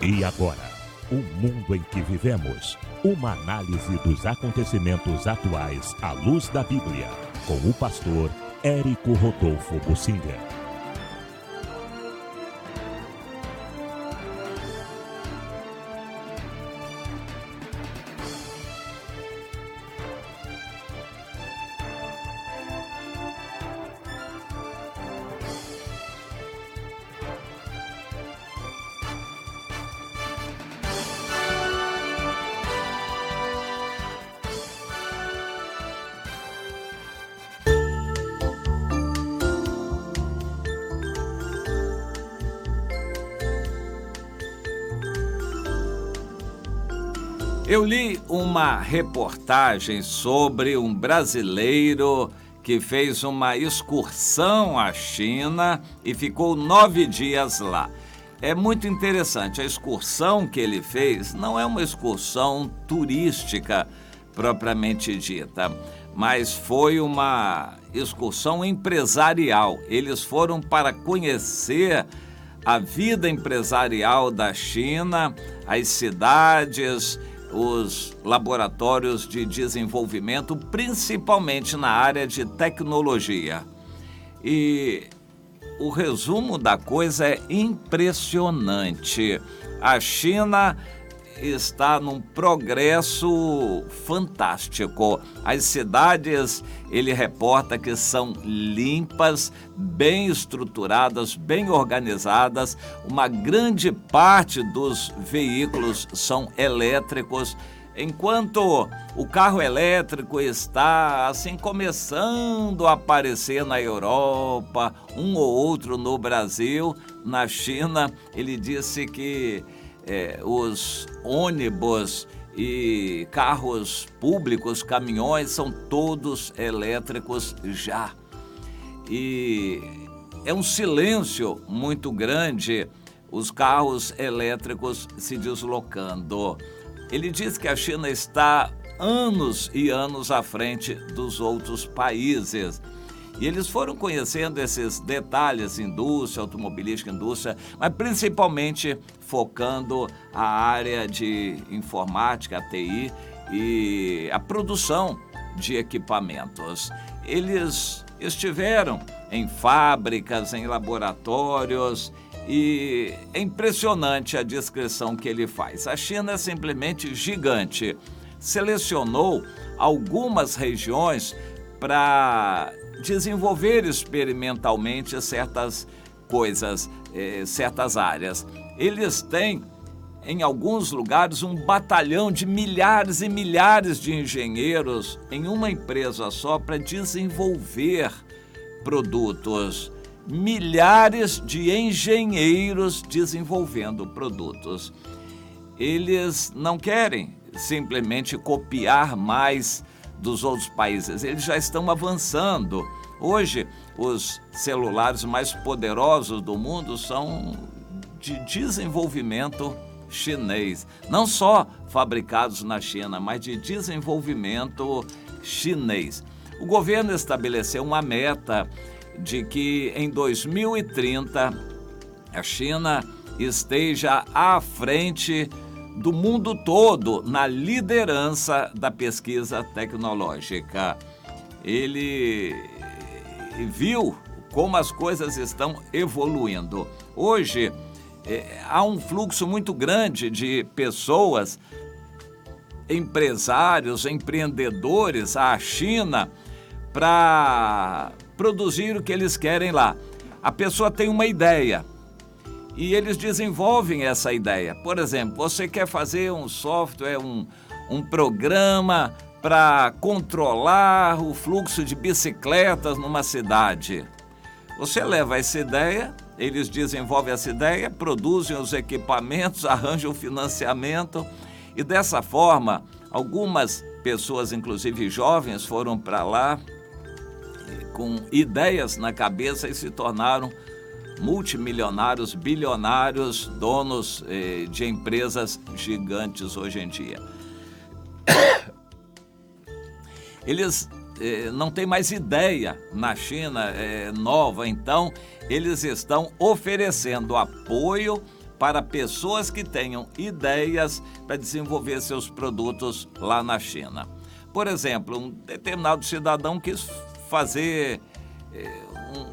E agora, o mundo em que vivemos. Uma análise dos acontecimentos atuais à luz da Bíblia. Com o pastor Érico Rodolfo Bussinger. Eu li uma reportagem sobre um brasileiro que fez uma excursão à China e ficou 9 dias lá. É muito interessante, a excursão que ele fez não é uma excursão turística propriamente dita, mas foi uma excursão empresarial. Eles foram para conhecer a vida empresarial da China, as cidades, os laboratórios de desenvolvimento, principalmente na área de tecnologia. E o resumo da coisa é impressionante. A China está num progresso fantástico. As cidades, ele reporta que são limpas, bem estruturadas, bem organizadas. Uma grande parte dos veículos são elétricos, enquanto o carro elétrico está assim começando a aparecer na Europa, um ou outro no Brasil. Na China, ele disse que os ônibus e carros públicos, caminhões, são todos elétricos já. E é um silêncio muito grande os carros elétricos se deslocando. Ele diz que a China está anos e anos à frente dos outros países. E eles foram conhecendo esses detalhes, indústria, automobilística, indústria, mas principalmente focando a área de informática, a TI e a produção de equipamentos. Eles estiveram em fábricas, em laboratórios, e é impressionante a descrição que ele faz. A China é simplesmente gigante. Selecionou algumas regiões para desenvolver experimentalmente certas coisas, certas áreas. Eles têm, em alguns lugares, um batalhão de milhares e milhares de engenheiros em uma empresa só para desenvolver produtos. Milhares de engenheiros desenvolvendo produtos. Eles não querem simplesmente copiar mais dos outros países, eles já estão avançando. Hoje, os celulares mais poderosos do mundo são de desenvolvimento chinês. Não só fabricados na China, mas de desenvolvimento chinês. O governo estabeleceu uma meta de que em 2030 a China esteja à frente do mundo todo na liderança da pesquisa tecnológica. Ele viu como as coisas estão evoluindo. Hoje, há um fluxo muito grande de pessoas, empresários, empreendedores à China para produzir o que eles querem lá. A pessoa tem uma ideia e eles desenvolvem essa ideia. Por exemplo, você quer fazer um software, um programa para controlar o fluxo de bicicletas numa cidade. Você leva essa ideia, eles desenvolvem essa ideia, produzem os equipamentos, arranjam o financiamento e dessa forma, algumas pessoas, inclusive jovens, foram para lá com ideias na cabeça e se tornaram multimilionários, bilionários, donos de empresas gigantes hoje em dia. Eles não têm mais ideia na China nova, então eles estão oferecendo apoio para pessoas que tenham ideias para desenvolver seus produtos lá na China. Por exemplo, um determinado cidadão quis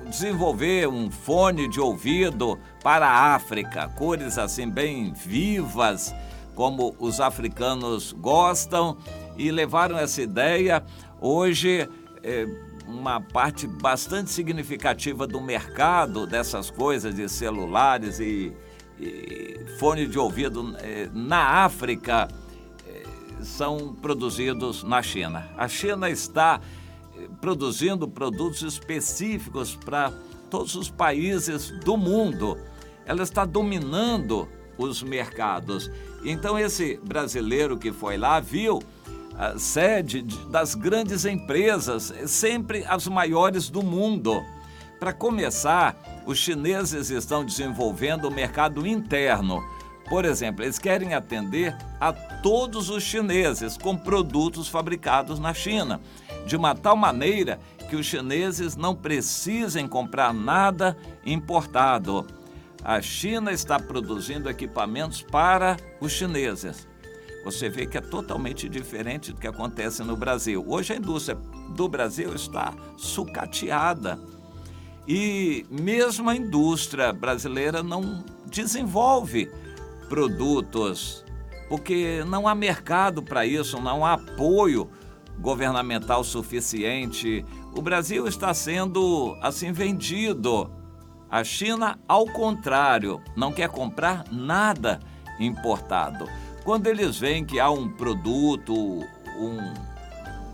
desenvolver um fone de ouvido para a África, cores assim bem vivas, como os africanos gostam, e levaram essa ideia. Hoje, uma parte bastante significativa do mercado dessas coisas de celulares e fone de ouvido na África são produzidos na China. A China está produzindo produtos específicos para todos os países do mundo. Ela está dominando os mercados. Então esse brasileiro que foi lá viu a sede das grandes empresas, sempre as maiores do mundo. Para começar, os chineses estão desenvolvendo o mercado interno. Por exemplo, eles querem atender a todos os chineses com produtos fabricados na China, de uma tal maneira que os chineses não precisem comprar nada importado. A China está produzindo equipamentos para os chineses. Você vê que é totalmente diferente do que acontece no Brasil. Hoje a indústria do Brasil está sucateada. E mesmo a indústria brasileira não desenvolve produtos, porque não há mercado para isso, não há apoio governamental suficiente. O Brasil está sendo assim vendido. A China, ao contrário, não quer comprar nada importado. Quando eles veem que há um produto, um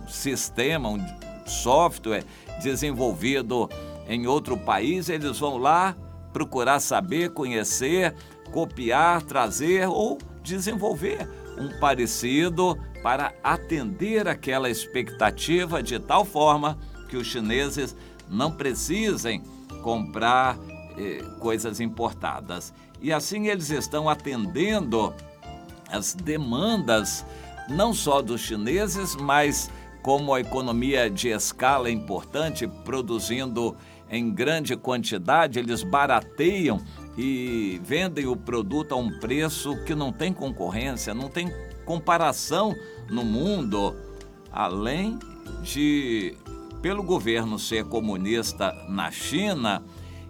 sistema, um software desenvolvido em outro país, eles vão lá procurar saber, conhecer, copiar, trazer ou desenvolver um parecido para atender aquela expectativa de tal forma que os chineses não precisem comprar coisas importadas. E assim eles estão atendendo as demandas não só dos chineses, mas como a economia de escala é importante, produzindo em grande quantidade, eles barateiam e vendem o produto a um preço que não tem concorrência, não tem comparação no mundo, além de, pelo governo ser comunista na China,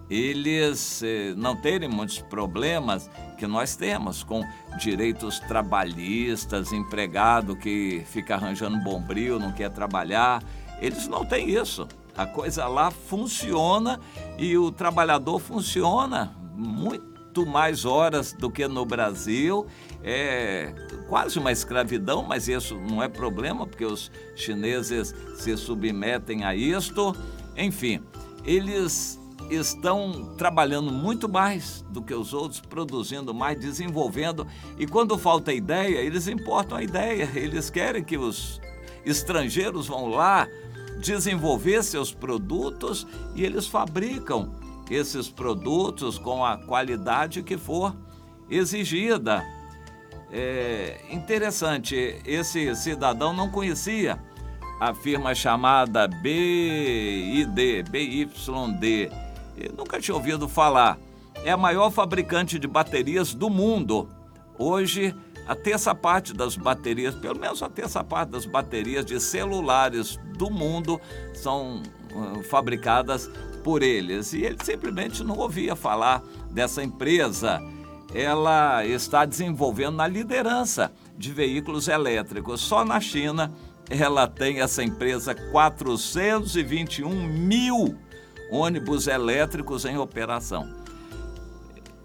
eles não terem muitos problemas que nós temos com direitos trabalhistas, empregado que fica arranjando bombril, não quer trabalhar. Eles não têm isso. A coisa lá funciona e o trabalhador funciona muito mais horas do que no Brasil. É quase uma escravidão, mas isso não é problema, porque os chineses se submetem a isto. Enfim, eles estão trabalhando muito mais do que os outros, produzindo mais, desenvolvendo. E quando falta ideia, eles importam a ideia. Eles querem que os estrangeiros vão lá desenvolver seus produtos e eles fabricam esses produtos com a qualidade que for exigida. É interessante, esse cidadão não conhecia a firma chamada BYD. Ele nunca tinha ouvido falar. É a maior fabricante de baterias do mundo. Hoje, a terça parte das baterias, pelo menos a terça parte das baterias de celulares do mundo são fabricadas por eles. E ele simplesmente não ouvia falar dessa empresa. Ela está desenvolvendo na liderança de veículos elétricos. Só na China, ela tem, essa empresa, 421 mil ônibus elétricos em operação.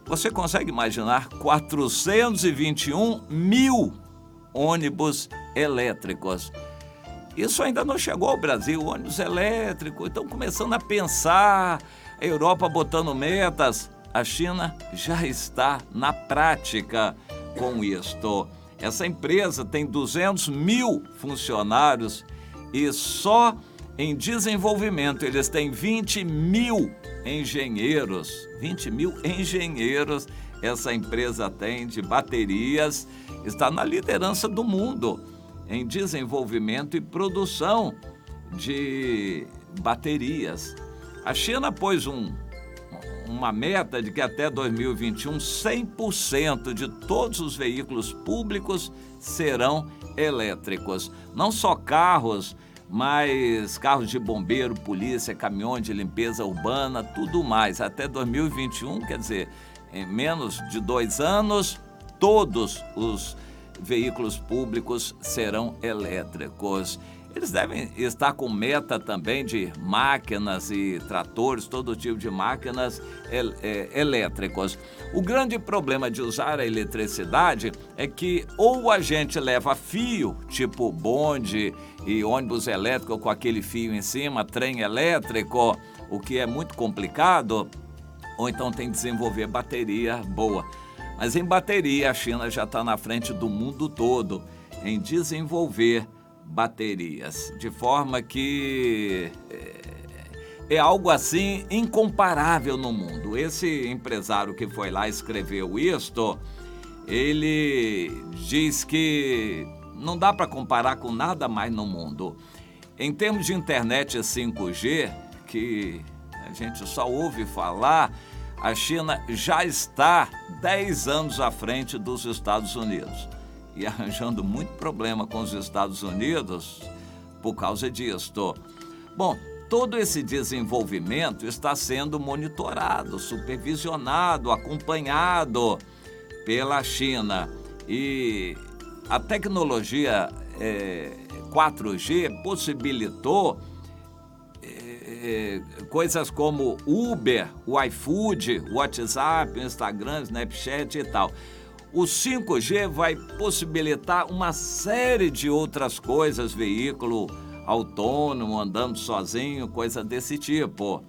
Você consegue imaginar 421 mil ônibus elétricos? Isso ainda não chegou ao Brasil, ônibus elétrico. Estão começando a pensar, a Europa botando metas. A China já está na prática com isto. Essa empresa tem 200 mil funcionários e só em desenvolvimento eles têm 20 mil engenheiros. 20 mil engenheiros essa empresa tem de baterias. Está na liderança do mundo em desenvolvimento e produção de baterias. A China pôs um uma meta de que até 2021, 100% de todos os veículos públicos serão elétricos. Não só carros, mas carros de bombeiro, polícia, caminhões de limpeza urbana, tudo mais. Até 2021, quer dizer, em menos de 2 anos, todos os veículos públicos serão elétricos. Eles devem estar com meta também de máquinas e tratores, todo tipo de máquinas elétricos. O grande problema de usar a eletricidade é que ou a gente leva fio, tipo bonde e ônibus elétrico com aquele fio em cima, trem elétrico, o que é muito complicado, ou então tem que desenvolver bateria boa. Mas em bateria, a China já está na frente do mundo todo em desenvolver baterias, de forma que é algo assim incomparável no mundo. Esse empresário que foi lá e escreveu isto, ele diz que não dá para comparar com nada mais no mundo. Em termos de internet 5G, que a gente só ouve falar, a China já está 10 anos à frente dos Estados Unidos. E arranjando muito problema com os Estados Unidos por causa disto. Bom, todo esse desenvolvimento está sendo monitorado, supervisionado, acompanhado pela China. E a tecnologia 4G possibilitou coisas como Uber, o iFood, o WhatsApp, o Instagram, Snapchat e tal. O 5G vai possibilitar uma série de outras coisas, veículo autônomo, andando sozinho, coisa desse tipo.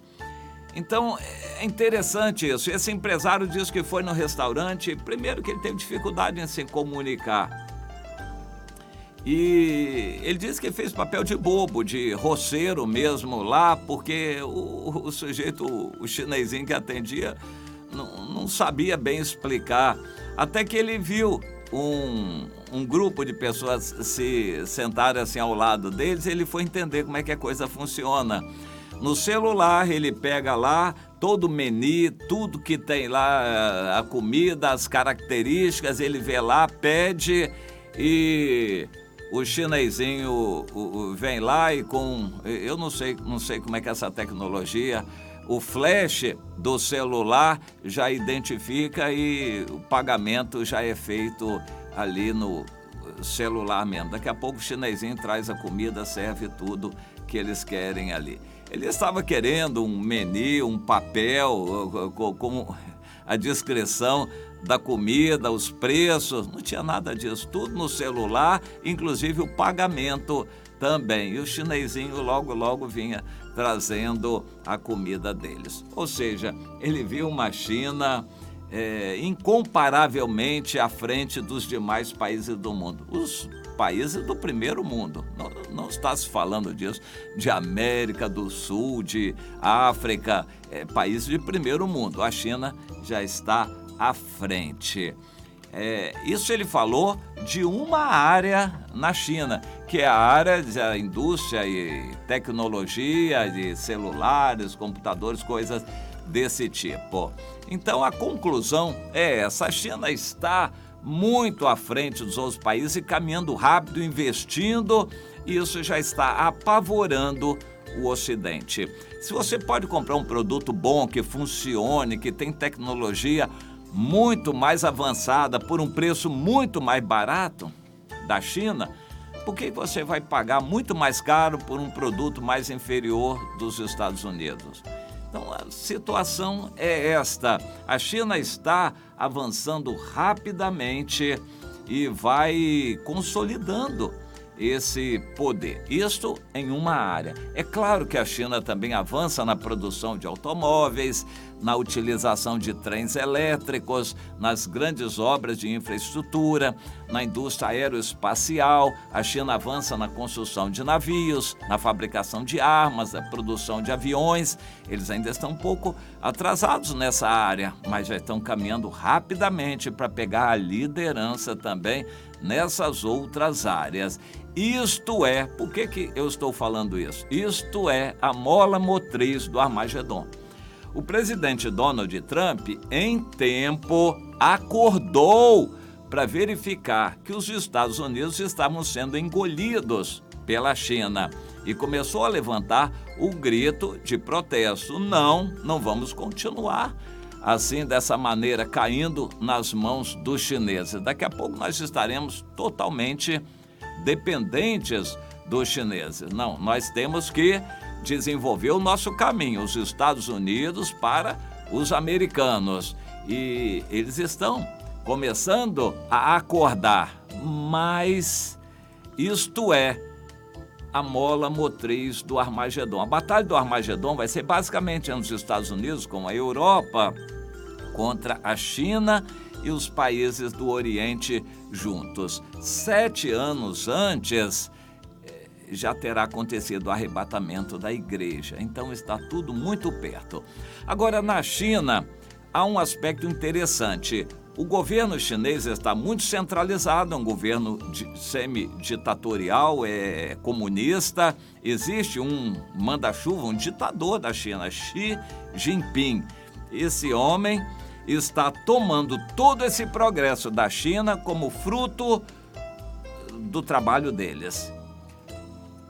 Então, é interessante isso. Esse empresário diz que foi no restaurante, primeiro que ele teve dificuldade em se comunicar. E ele disse que fez papel de bobo, de roceiro mesmo lá, porque o sujeito, o chinesinho que atendia, não sabia bem explicar. Até que ele viu um grupo de pessoas se sentarem assim ao lado deles, ele foi entender como é que a coisa funciona. No celular, ele pega lá todo o menu, tudo que tem lá, a comida, as características, ele vê lá, pede e o chinesinho vem lá e eu não sei como é que é essa tecnologia, o flash do celular já identifica e o pagamento já é feito ali no celular mesmo. Daqui a pouco o chinesinho traz a comida, serve tudo que eles querem ali. Ele estava querendo um menu, um papel com a descrição da comida, os preços, não tinha nada disso, tudo no celular, inclusive o pagamento também. E o chinesinho logo vinha trazendo a comida deles. Ou seja, ele viu uma China incomparavelmente à frente dos demais países do mundo. Os países do primeiro mundo. Não está se falando disso, de América do Sul, de África, países de primeiro mundo. A China já está à frente. Isso ele falou de uma área na China, que é a área da indústria e tecnologia, de celulares, computadores, coisas desse tipo. Então a conclusão é essa: a China está muito à frente dos outros países e caminhando rápido, investindo, e isso já está apavorando o Ocidente. Se você pode comprar um produto bom, que funcione, que tem tecnologia muito mais avançada por um preço muito mais barato da China, por que você vai pagar muito mais caro por um produto mais inferior dos Estados Unidos? Então a situação é esta: a China está avançando rapidamente e vai consolidando esse poder. Isto em uma área. É claro que a China também avança na produção de automóveis, na utilização de trens elétricos, nas grandes obras de infraestrutura, na indústria aeroespacial. A China avança na construção de navios, na fabricação de armas, na produção de aviões. Eles ainda estão um pouco atrasados nessa área, mas já estão caminhando rapidamente para pegar a liderança também nessas outras áreas. Isto é, por que eu estou falando isso? Isto é a mola motriz do Armagedon. O presidente Donald Trump, em tempo, acordou para verificar que os Estados Unidos estavam sendo engolidos pela China e começou a levantar o grito de protesto. Não vamos continuar assim, dessa maneira, caindo nas mãos dos chineses. Daqui a pouco nós estaremos totalmente dependentes dos chineses. Não, nós temos que desenvolver o nosso caminho, os Estados Unidos para os americanos. E eles estão começando a acordar, mas isto é a mola motriz do Armagedon. A batalha do Armagedon vai ser basicamente entre os Estados Unidos com a Europa contra a China e os países do Oriente juntos. 7 anos antes já terá acontecido o arrebatamento da igreja, então está tudo muito perto. Agora, na China, há um aspecto interessante. O governo chinês está muito centralizado, é um governo semi-ditatorial, é comunista. Existe um manda-chuva, um ditador da China, Xi Jinping. Esse homem está tomando todo esse progresso da China como fruto do trabalho deles.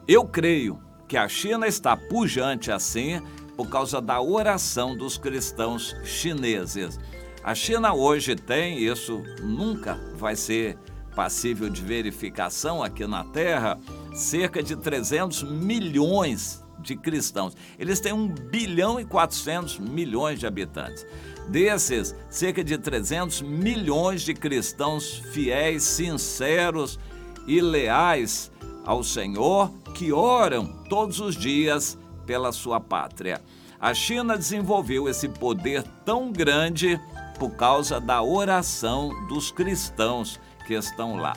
Eu creio que a China está pujante assim por causa da oração dos cristãos chineses. A China hoje tem, isso nunca vai ser passível de verificação aqui na Terra, cerca de 300 milhões de cristãos. Eles têm 1 bilhão e 400 milhões de habitantes. Desses, cerca de 300 milhões de cristãos fiéis, sinceros e leais ao Senhor, que oram todos os dias pela sua pátria. A China desenvolveu esse poder tão grande por causa da oração dos cristãos que estão lá.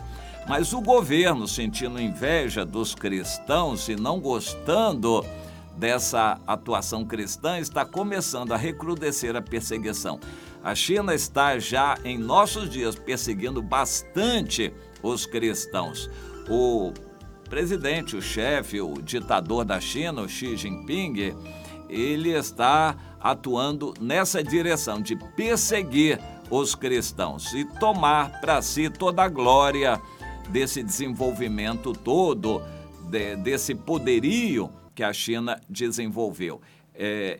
Mas o governo, sentindo inveja dos cristãos e não gostando dessa atuação cristã, está começando a recrudescer a perseguição. A China está já, em nossos dias, perseguindo bastante os cristãos. O presidente, o chefe, o ditador da China, o Xi Jinping, ele está atuando nessa direção de perseguir os cristãos e tomar para si toda a glória desse desenvolvimento todo, desse poderio que a China desenvolveu.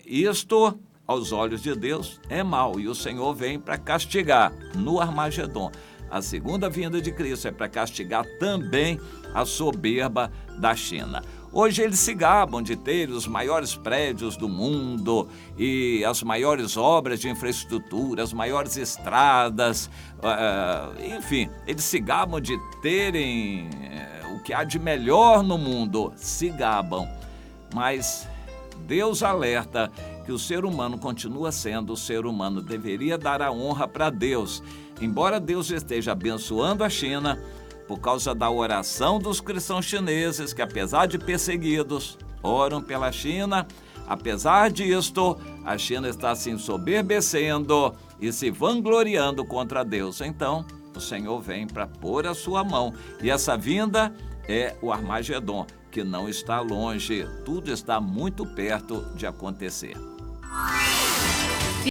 Isto, aos olhos de Deus, é mal, e o Senhor vem para castigar no Armagedon. A segunda vinda de Cristo é para castigar também a soberba da China. Hoje eles se gabam de ter os maiores prédios do mundo e as maiores obras de infraestrutura, as maiores estradas, enfim, eles se gabam de terem o que há de melhor no mundo, se gabam. Mas Deus alerta que o ser humano continua sendo o ser humano, deveria dar a honra para Deus. Embora Deus esteja abençoando a China, por causa da oração dos cristãos chineses, que apesar de perseguidos, oram pela China, apesar disto, a China está se ensoberbecendo e se vangloriando contra Deus. Então, o Senhor vem para pôr a sua mão. E essa vinda é o Armagedon, que não está longe, tudo está muito perto de acontecer.